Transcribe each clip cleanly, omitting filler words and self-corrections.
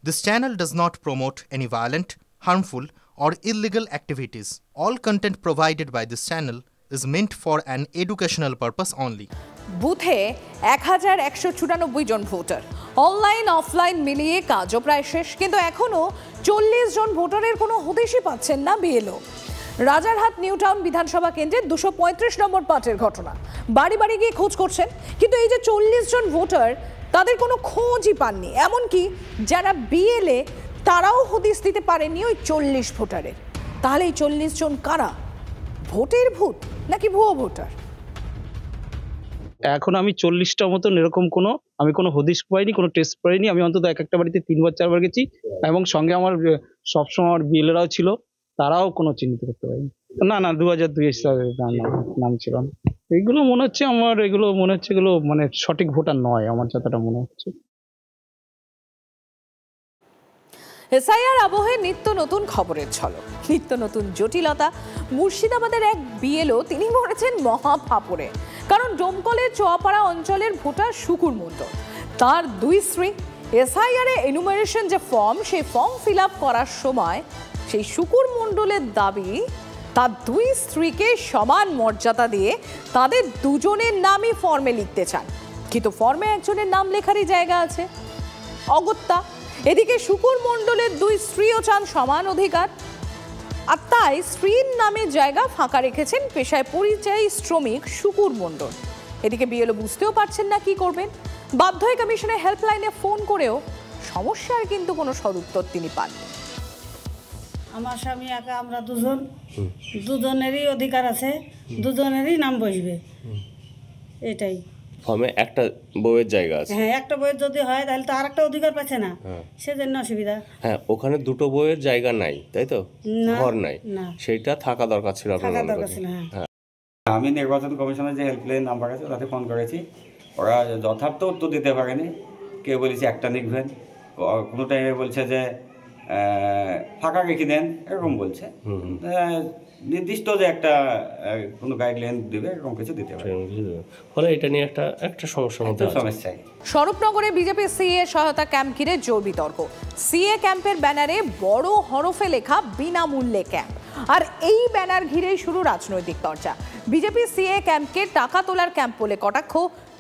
This channel does not promote any violent, harmful, or illegal activities. All content provided by this channel is meant for an educational purpose only. বুথে 1194 জন voter, online offline মিলিয়ে কাজও প্রায় শেষ, কিন্তু এখনো 40 জন ভোটারের কোনো হদিশই পাচ্ছেন না বিএলও। রাজারহাট নিউ টাউন বিধানসভা কেন্দ্রের 235 নম্বর পার্টের ঘটনা। বাড়ি বাড়ি গিয়ে খোঁজ করছেন, কিন্তু এই যে 40 জন ভোটার, তাদের কোনো খোঁজই পাননি। এমনকি যারা বিএলএ তারাও হদিশ দিতে পারেনি ওই 40 ভোটারের। তাহলে এই 40 জন কারা? ভোটের ভূত নাকি ভুয়ো ভোটার? এখন আমি 40টা মতন এরকম আমি কোনো হদিশ পাইনি, কোনো টেস্ট পাইনি। আমি অন্তত একটা বাড়িতে 3বার 4বার গেছি, এবং সঙ্গে আমার সবসময় আমার বিএলএরাও ছিল, তারাও কোনো চিহ্নিত করতে পারেনি। না 2002 সালের নাম ছিল না। এগুলো মনে হচ্ছে এগুলো মানে সঠিক ভোটার নয় আমার যতটা মনে হচ্ছে। এসআইআর আবহে নিত্য নতুন খবরের ঝলক, নিত্য নতুন জটিলতা। মুর্শিদাবাদের এক বিএলও তিনি মরেছেন মহা ফাপড়ে, কারণ ডোমকলের চোয়াপাড়া অঞ্চলের ভোটার শুকুর মণ্ডল, তার 2 স্ত্রী এসআইআর এ এনুমারেশন যে ফর্ম, সেই ফর্ম ফিল আপ করার সময় সেই শুকুর মণ্ডলের দাবি তার 2 স্ত্রীকে সমান মর্যাদা দিয়ে তাদের দুজনের নামই ফর্মে লিখতে চান, কিন্তু ফর্মে একজনের নাম লেখারই জায়গা আছে, অগত্যা। এদিকে শুকুর মণ্ডলের 2 স্ত্রীও চান সমান অধিকার, আর তাই স্ত্রীর নামে জায়গা ফাঁকা রেখেছেন পেশায় পরিযায়ী শ্রমিক শুকুর মণ্ডল। এদিকে বিএলও বুঝতেও পারছেন না কি করবেন। বাধ্য হয়ে কমিশনের হেল্পলাইনে ফোন করেও সমস্যার কিন্তু কোনো সদুত্তর তিনি পান। আমার স্বামী একা, আমরা দুজনেরই অধিকার আছে, দুজনেরই নাম বসবে, এটাই। ফর্মে একটা বইয়ের জায়গা আছে। হ্যাঁ, একটা বইয়ের যদি হয় তাহলে তো আরেকটা অধিকার পাচ্ছে না, সেজন্য অসুবিধা। হ্যাঁ, ওখানে 2টো বইয়ের জায়গা নাই, তাই তো? ঘর নাই, সেইটা থাকা দরকার ছিল আপনার। হ্যাঁ, আমি নির্বাচন কমিশনের যে হেল্পলাইন নাম্বার আছে তাতে ফোন করেছি, ওরা যথার্থ উত্তর দিতে পারেনি। কেউ বলেছে একটা লিখবেন, কোনো টাইমে বলছে যে ফাঁকা রেখে দেন, এরকম বলছে। নির্দিষ্ট যে একটা কোনো গাইডলাইন দেবে, এরকম কিছু দিতে পারে। ফলে এটা নিয়ে একটা সমস্যার মধ্যে সমস্যা। স্বরূপনগরে বিজেপি সিএ সহায়তা ক্যাম্প ঘিরে জোর বিতর্ক। সিএ ক্যাম্পের ব্যানারে বড় হরফে লেখা বিনামূল্যে ক্যাম্প, আর এই ব্যানার ঘিরেই শুরু রাজনৈতিক চর্চা। বিজেপি সিএ ক্যাম্পকে টাকা তোলার ক্যাম্প বলে কটাক্ষ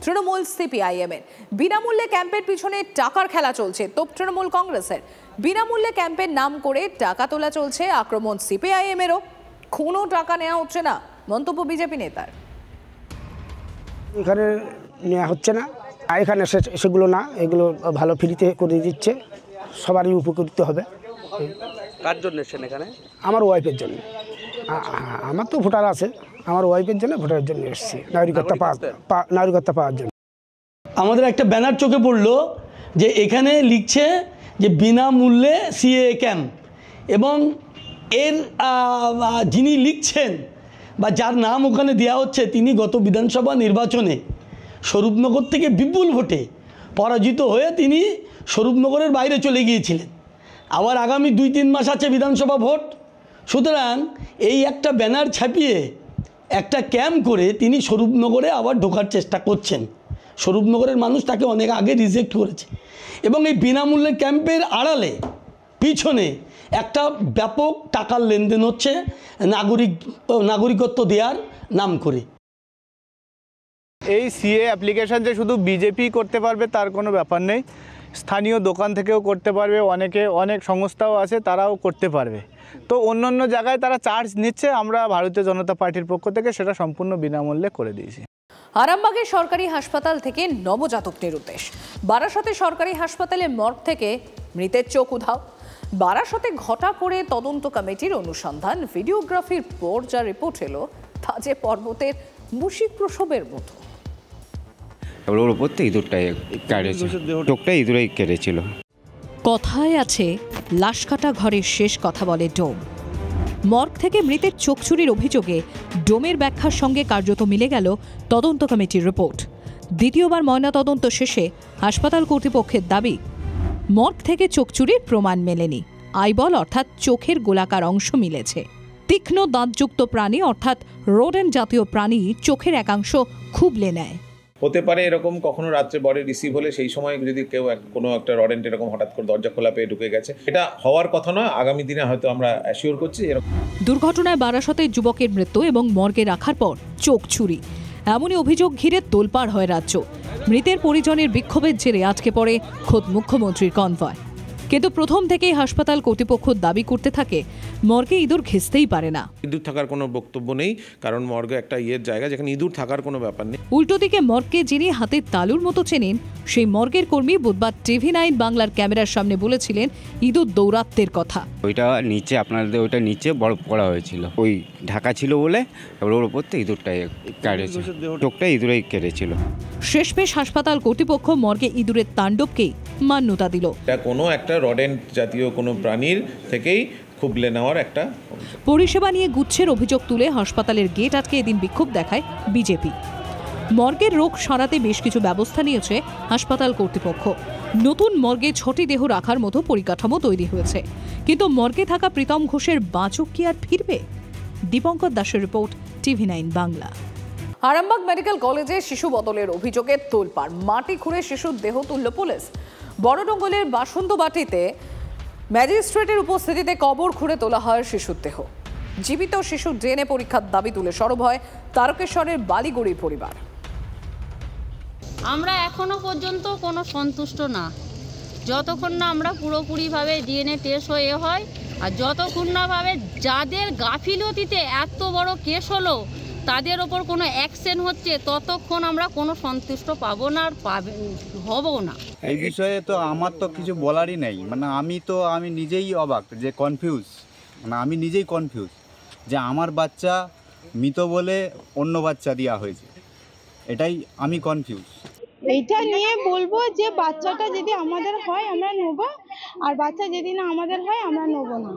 তৃণমূল সিপিআইএম এর। বিনামূল্যে ক্যাম্পের পিছনে টাকার খেলা চলছে তোপ তৃণমূল কংগ্রেসের। বিনামূল্যে ক্যাম্পের নাম করে টাকা তোলা চলছে, আক্রমণ সিপিআইএম এরও। কোনো টাকা নেওয়া হচ্ছে না, মন্তব্য বিজেপি নেতার। এখানে নেওয়া হচ্ছে না, এখানে সেগুলো না, এগুলো ভালো ফ্রিতে করে দিচ্ছে, সবারই উপকৃত হবে। কার জন্য এসেছেন এখানে? আমার ওয়াইফের জন্য। আমার তো ভোটার আছে, আমার ওয়াইফের জন্য, ভোটারের জন্য এসেছি, নাগরিকত্ব পাওয়ার জন্য। আমাদের একটা ব্যানার চোখে পড়লো যে এখানে লিখছে যে বিনামূল্যে সিএ ক্যাম্প, এবং এর যিনি লিখছেন বা যার নাম ওখানে দেওয়া হচ্ছে, তিনি গত বিধানসভা নির্বাচনে স্বরূপনগর থেকে বিপুল ভোটে পরাজিত হয়ে তিনি স্বরূপনগরের বাইরে চলে গিয়েছিলেন। আবার আগামী 2-3 মাস আছে বিধানসভা ভোট, সুতরাং এই একটা ব্যানার ছাপিয়ে একটা ক্যাম্প করে তিনি স্বরূপনগরে আবার ঢোকার চেষ্টা করছেন। স্বরূপনগরের মানুষ তাকে অনেক আগে রিজেক্ট করেছে, এবং এই বিনামূল্যে ক্যাম্পের আড়ালে পিছনে একটা ব্যাপক টাকার লেনদেন হচ্ছে নাগরিকত্ব দেওয়ার নাম করে। এই সিএ অ্যাপ্লিকেশন যে শুধু বিজেপি করতে পারবে তার কোনো ব্যাপার নেই, স্থানীয় দোকান থেকেও করতে পারবে, অনেক সংস্থাও আছে তারাও করতে পারবে। তো অন্য জায়গায় তারা চার্জ নিচ্ছে, আমরা ভারতীয় জনতা পার্টির পক্ষ থেকে সেটা সম্পূর্ণ বিনামূল্যে করে দিয়েছি। আরামবাগের সরকারি হাসপাতাল থেকে নবজাতক নিরুদ্দেশ। বারাসতে সরকারি হাসপাতালে মর্গ থেকে মৃতের চোখ উধাও। বারাসতে ঘটা করে তদন্ত কমিটির অনুসন্ধান, ভিডিওগ্রাফির পর যা রিপোর্ট এলো তা যে পর্বতের মুশিক প্রসবের মতো। ওর উপর থেকে ইঁদুরটাই কেটেছিল। কথায় আছে লাশ কাটা ঘরের শেষ কথা বলে ডোম। মর্গ থেকে মৃতের চোখ চুরির অভিযোগে ডোমের ব্যাখ্যার সঙ্গে কার্যত মিলে গেল তদন্ত কমিটির রিপোর্ট। দ্বিতীয়বার ময়নাতদন্ত শেষে হাসপাতাল কর্তৃপক্ষের দাবি, মর্গ থেকে চোখ চুরির প্রমাণ মেলেনি, আইবল অর্থাৎ চোখের গোলাকার অংশ মিলেছে। তীক্ষ্ণ দাঁতযুক্ত প্রাণী অর্থাৎ রোডেন্ট জাতীয় প্রাণী চোখের একাংশ খুবলে নেয়। হতে পারে এরকম কখনো রাত্রে বডি রিসিভ হলে সেই সময় যদি কেউ কোনো একটা রডেন্ট এরকম হঠাৎ করে দরজা খোলা পেয়ে ঢুকে গেছে, এটা হওয়ার কথা নয়। আগামী দিনে হয়তো আমরা অ্যাসিওর করছি এরকম। দুর্ঘটনায় বারাসতে যুবকের মৃত্যু এবং মর্গে রাখার পর চোখ ছুরি, এমনই অভিযোগ ঘিরে তোলপাড় হয় রাজ্য। মৃতের পরিজনের বিক্ষোভের জেরে আটকে পড়ে খোদ মুখ্যমন্ত্রীর কনভয়। কিন্তু প্রথম থেকেই হাসপাতাল কর্তৃপক্ষ দাবি করতে থাকে মর্গে ইঁদুর ঘেঁষতেই পারে না। ইঁদুর থাকার কোনো বক্তব্য নেই, কারণ মর্গে একটা জায়গা যেখানে ইঁদুর থাকার কোনো ব্যাপার নেই। উল্টো দিকে মর্গকে যিনি হাতের তালুর মতো চেনেন, সেই মর্গের কর্মী বুধবার TV9 বাংলার ক্যামেরার সামনে বলেছিলেন ইঁদুর দৌরাত্মের কথা। ওইটা নিচে আপনাদের ওইটা নিচে বড় পড়া হয়েছিল, ওই ঢাকা ছিল বলে ওর উপর থেকে ইঁদুরটাই কেটেছে, চোখটা ইঁদুরেই কেটেছিল। শেষমেশ হাসপাতাল কর্তৃপক্ষ মর্গে ইঁদুরের তাণ্ডবকেই মান্যতা দিল। এটা কোনো একটা রডেন্ট জাতীয় কোনো প্রাণীর থেকেই খুবলে নেওয়ার একটা পরিষেবা নিয়ে গুচ্ছের অভিযোগ তুলে হাসপাতালের গেট আটকে এদিন বিক্ষোভ দেখায় বিজেপি। মর্গের রোগ সারাতে বেশ কিছু ব্যবস্থা নিয়েছে হাসপাতাল কর্তৃপক্ষ। নতুন মর্গে 6টি দেহ রাখার মতো পরিকাঠামো তৈরি হয়েছে, কিন্তু মর্গে থাকা প্রীতম ঘোষের বাঁচক কি আর ফিরবে? দীপঙ্কর দাসের report, TV9 Bangla. Arambagh medical কলেজে শিশু বদলের অভিযোগে তোলপাড়, মাটি খুঁড়ে শিশুর দেহ তুলল পুলিশ। বড়ডঙ্গলের বাসন্তবাটিতে ম্যাজিস্ট্রেটের উপস্থিতিতে কবর খুঁড়ে তোলা হয় শিশুর দেহ। জীবিত শিশুর DNA পরীক্ষার দাবি তুলে সরব হয় তারকেশ্বরের বালিগুড়ির পরিবার। আমরা এখনো পর্যন্ত কোনো সন্তুষ্ট না, যতক্ষণ না আমরা পুরোপুরিভাবে DNA টেস্ট হয়ে হয়, আর যতক্ষণ না ভাবে যাদের গাফিলতিতে এত বড় কেস হলো তাদের ওপর কোনো অ্যাকশন হচ্ছে, ততক্ষণ আমরা কোনো সন্তুষ্ট পাবো না আর হবও না। এই বিষয়ে তো আমার তো কিছু বলারই নেই, মানে আমি নিজেই অবাক, যে কনফিউজ, মানে আমি নিজেই কনফিউজ যে আমার বাচ্চা মৃত বলে অন্য বাচ্চা দেওয়া হয়েছে, এটাই আমি কনফিউজ। এইটা নিয়ে বলবো যে বাচ্চাটা যদি আমাদের হয় আমরা নেব, আর বাচ্চা যদি না আমাদের হয় আমরা নেব না।